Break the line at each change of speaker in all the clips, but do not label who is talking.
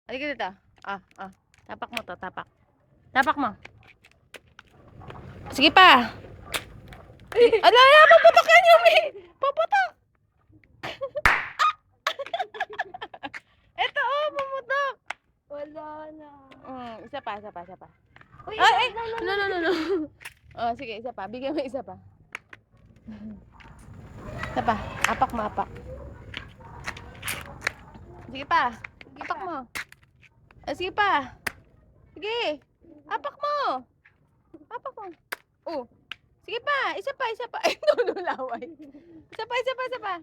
Halika dito. Tapak mo to, tapak. Tapak mo. Sige pa. Ala, puputok yan, Yumi. Puputok. Ito, pumutok.
Wala na.
Isa pa, isa pa, isa pa.
Uy,
No. Sige, isa pa. Bigyan mo isa pa. Isa pa. Apak mo, apak. Sige pa. Apak mo. Sige pa. Sige. Apak mo. Apak mo. Sige pa. Isa pa, isa pa. Ay, laway. Isa pa, isa pa, isa pa.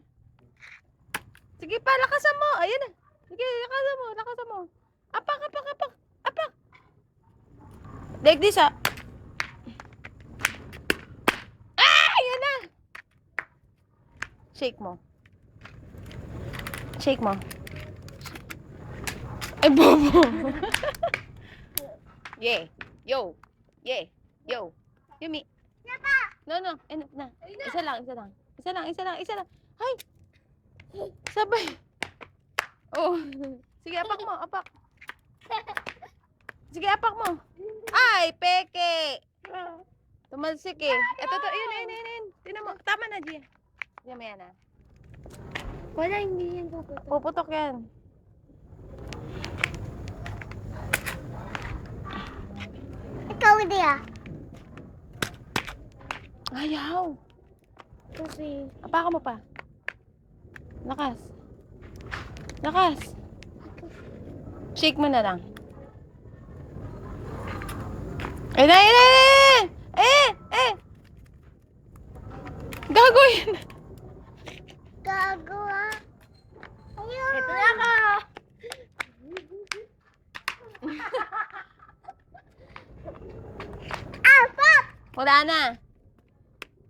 Sige pa, lakasan mo. Ayan na. Sige, lakasan mo, lakasan mo. Apak, apak, apak. Apak. Like this, Ayan na. Shake mo. Shake mo. Ay, bobo. Yeah. Yo. Yeah. Yo. Yumi. No. Enough na. Isa lang. Isa lang. Ay. Sabay. Sige, apak mo. Apak. Sige, apak mo. Ay, peke. Tumalsik eh. Ito. Yun. Tinan mo. Tama na, Gia. Diyan mo yan,
Wala, hindi yan puputok.
Puputok yan.
Ikaw, hindi
Ayaw.
Kasi,
Apakan mo pa. Lakas. Lakas. Shake mo na lang. Ayun. Gago yun.
gagawa. Ayun. Ito na ako.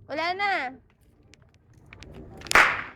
Wala na.